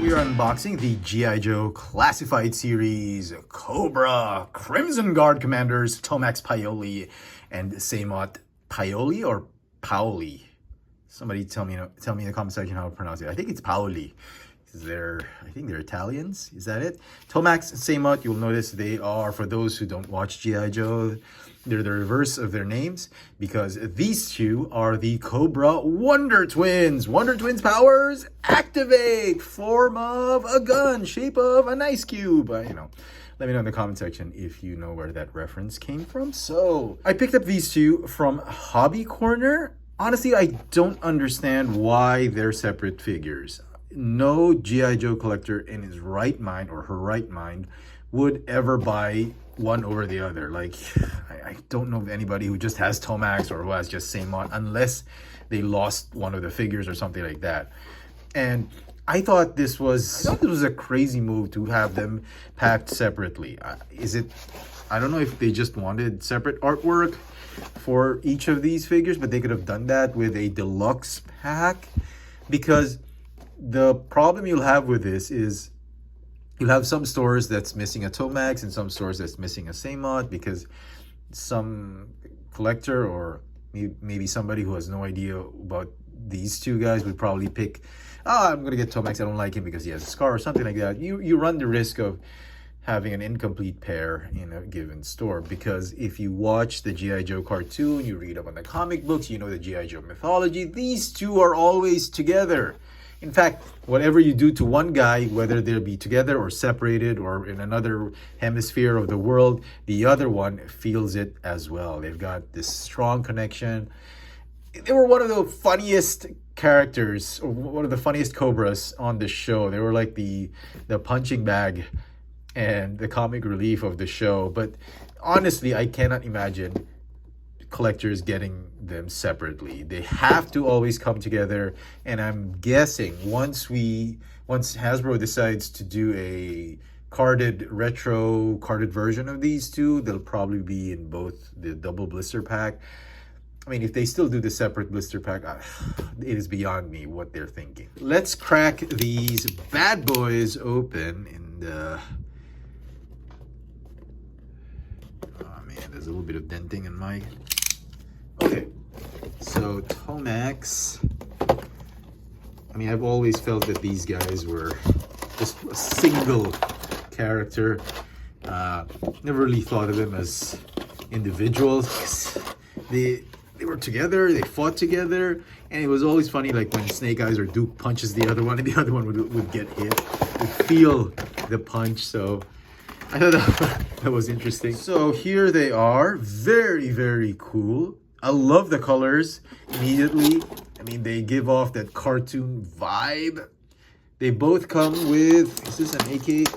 we are unboxing the G.I. Joe Classified Series Cobra Crimson Guard Commanders Tomax Paoli and Xamot Paoli or Paoli. Somebody tell me in the comment section how to pronounce it. I think it's Paoli. I think they're Italians. Is that it? Tomax Xamot, you'll notice they are, for those who don't watch G.I. Joe, they're the reverse of their names because these two are the Cobra Wonder Twins. Wonder Twins powers activate. Form of a gun, shape of an ice cube. Let me know in the comment section if you know where that reference came from. So I picked up these two from Hobby Corner. Honestly, I don't understand why they're separate figures. No G.I. Joe collector in his right mind or her right mind would ever buy one over the other. Like, I don't know of anybody who just has Tomax or who has just Xamot unless they lost one of the figures or something like that. And I thought this was a crazy move to have them packed separately. I don't know if they just wanted separate artwork for each of these figures, but they could have done that with a deluxe pack, because the problem you'll have with this is you'll have some stores that's missing a Tomax and some stores that's missing a Xamot, because some collector or maybe somebody who has no idea about these two guys would probably pick, I'm going to get Tomax, I don't like him because he has a scar or something like that. You run the risk of having an incomplete pair in a given store, because if you watch the G.I. Joe cartoon, you read up on the comic books, you know the G.I. Joe mythology, these two are always together. In fact, whatever you do to one guy, whether they'll be together or separated or in another hemisphere of the world, the other one feels it as well. They've got this strong connection. They were one of the funniest characters, or one of the funniest Cobras on the show. They were like the punching bag and the comic relief of the show. But honestly, I cannot imagine collectors getting them separately. They have to always come together, and I'm guessing once Hasbro decides to do a retro carded version of these two, they'll probably be in both the double blister pack. I mean, if they still do the separate blister pack, it is beyond me what they're thinking. Let's crack these bad boys open. And oh man, there's a little bit of denting in my... Okay, so Tomax. I mean, I've always felt that these guys were just a single character. Never really thought of them as individuals. They were together, they fought together, and it was always funny, like when Snake Eyes or Duke punches the other one, and the other one would get hit. You'd feel the punch, so I thought that was interesting. So here they are, very, very cool. I love the colors immediately. I mean, they give off that cartoon vibe. They both come with, is this an AK?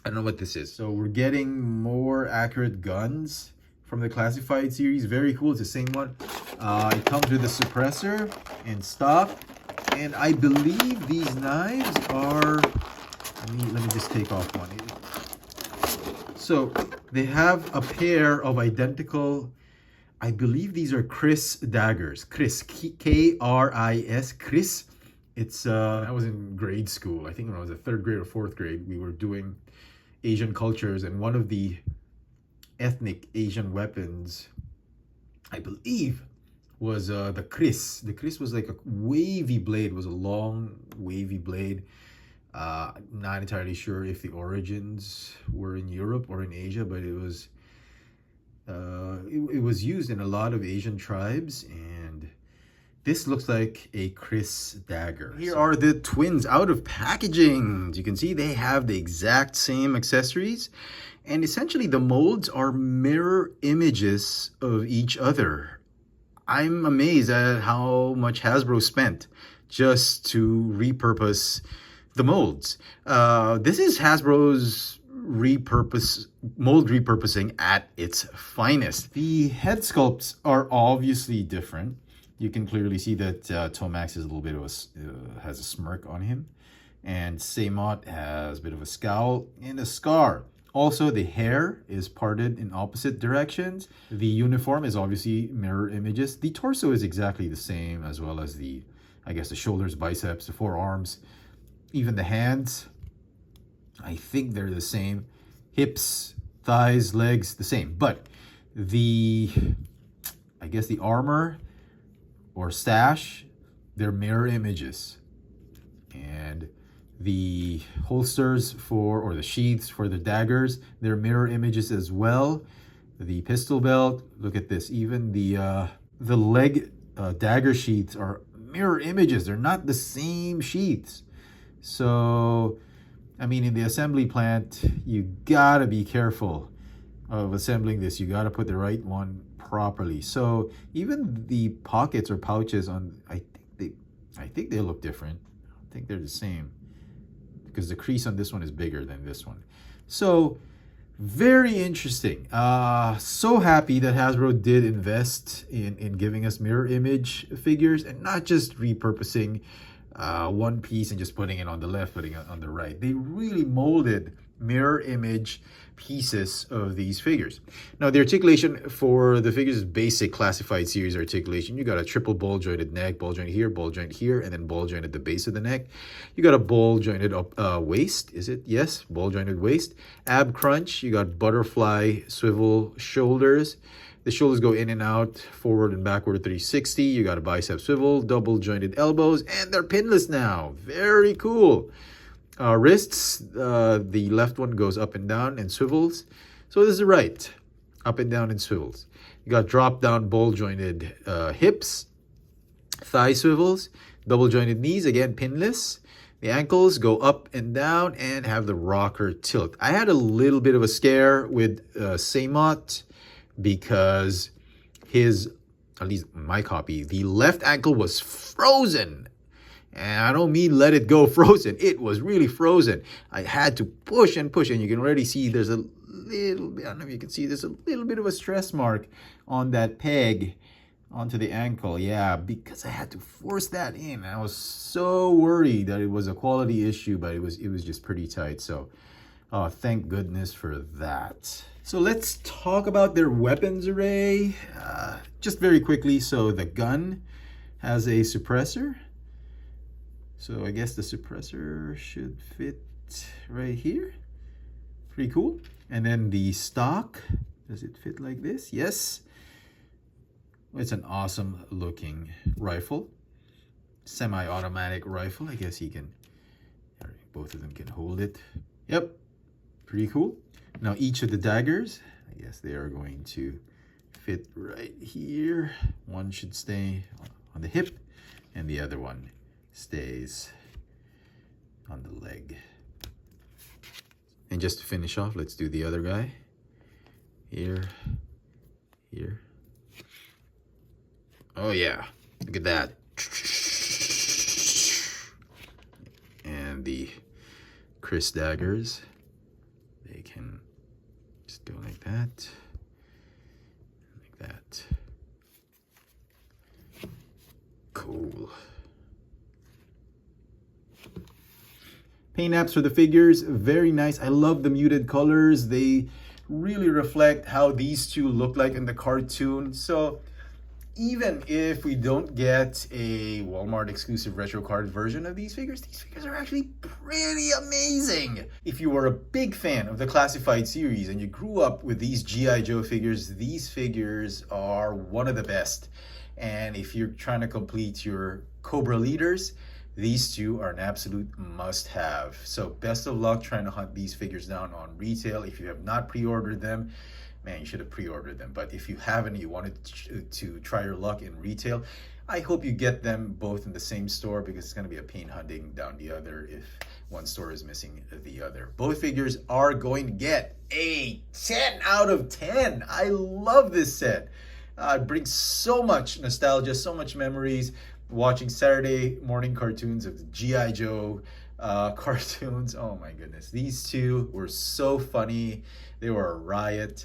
I don't know what this is. So we're getting more accurate guns from the Classified series. Very cool. It's the same one. It comes with a suppressor and stock. And I believe these knives are, let me just take off one. So they have a pair of identical, I believe these are Chris daggers. Chris, K-R-I-S, Chris. It's, I was in grade school. I think when I was in 3rd grade or 4th grade, we were doing Asian cultures, and one of the ethnic Asian weapons, I believe, was the Chris. The Chris was like a wavy blade, was a long wavy blade. Not entirely sure if the origins were in Europe or in Asia, but it was used in a lot of Asian tribes, and this looks like a Chris dagger. Here are the twins out of packaging. As you can see, they have the exact same accessories, and essentially the molds are mirror images of each other. I'm amazed at how much Hasbro spent just to repurpose the molds. This is Hasbro's mold repurposing at its finest. The head sculpts are obviously different. You can clearly see that Tomax is a little bit of has a smirk on him, and Xamot has a bit of a scowl and a scar. Also, the hair is parted in opposite directions. The uniform is obviously mirror images. The torso is exactly the same, as well as the, I guess, the shoulders, biceps, the forearms. Even the hands, I think they're the same. Hips, thighs, legs, the same. But I guess the armor or stash, they're mirror images. And the holsters or the sheaths for the daggers, they're mirror images as well. The pistol belt, look at this. Even the leg dagger sheaths are mirror images. They're not the same sheaths. So, I mean, in the assembly plant, you gotta be careful of assembling this. You gotta put the right one properly. So even the pockets or pouches on, I think they look different. I think they're the same because the crease on this one is bigger than this one. So very interesting. So happy that Hasbro did invest in giving us mirror image figures and not just repurposing one piece and just putting it on the left, putting it on the right. They really molded mirror image pieces of these figures. Now, the articulation for the figures is basic classified series articulation. You got a triple ball jointed neck, ball joint here, and then ball joint at the base of the neck. You got a ball jointed waist. Is it? Yes, ball jointed waist. Ab crunch. You got butterfly swivel shoulders. The shoulders go in and out, forward and backward 360. You got a bicep swivel, double jointed elbows, and they're pinless now. Very cool. Wrists, the left one goes up and down and swivels. So this is the right, up and down and swivels. You got drop down ball jointed hips, thigh swivels, double jointed knees, again pinless. The ankles go up and down and have the rocker tilt. I had a little bit of a scare with Xamot because his, at least my copy, the left ankle was frozen. And I don't mean let it go frozen. It was really frozen. I had to push and push. And you can already see there's a little bit, I don't know if you can see, there's a little bit of a stress mark on that peg onto the ankle. Yeah, because I had to force that in. I was so worried that it was a quality issue, but it was just pretty tight. So thank goodness for that. So let's talk about their weapons array. Just very quickly. So the gun has a suppressor. So I guess the suppressor should fit right here. Pretty cool. And then the stock, does it fit like this? Yes. It's an awesome looking rifle. Semi-automatic rifle. I guess he can, both of them can hold it. Yep, pretty cool. Now each of the daggers, I guess they are going to fit right here. One should stay on the hip and the other one stays on the leg. And just to finish off, let's do the other guy. Here. Oh yeah, look at that. And the Chris daggers, they can just go like that. Like that. Cool. Paint apps for the figures, very nice. I love the muted colors. They really reflect how these two look like in the cartoon. So even if we don't get a Walmart exclusive retro card version of these figures are actually pretty amazing. If you were a big fan of the classified series and you grew up with these G.I. Joe figures, these figures are one of the best. And if you're trying to complete your Cobra leaders, these two are an absolute must-have. So best of luck trying to hunt these figures down on retail. If you have not pre-ordered them, man, you should have pre-ordered them. But if you haven't, you wanted to try your luck in retail, I hope you get them both in the same store, because it's going to be a pain hunting down the other if one store is missing the other. Both figures are going to get a 10 out of 10. I love this set. It brings so much nostalgia, so much memories. Watching Saturday morning cartoons of the G.I. Joe cartoons. Oh my goodness. These two were so funny. They were a riot.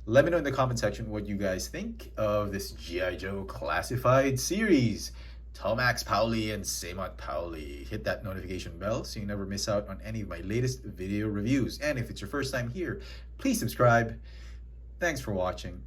Let me know in the comment section what you guys think of this G.I. Joe classified series. Tomax Powley and Xamot Powley. Hit that notification bell so you never miss out on any of my latest video reviews. And if it's your first time here, please subscribe. Thanks for watching.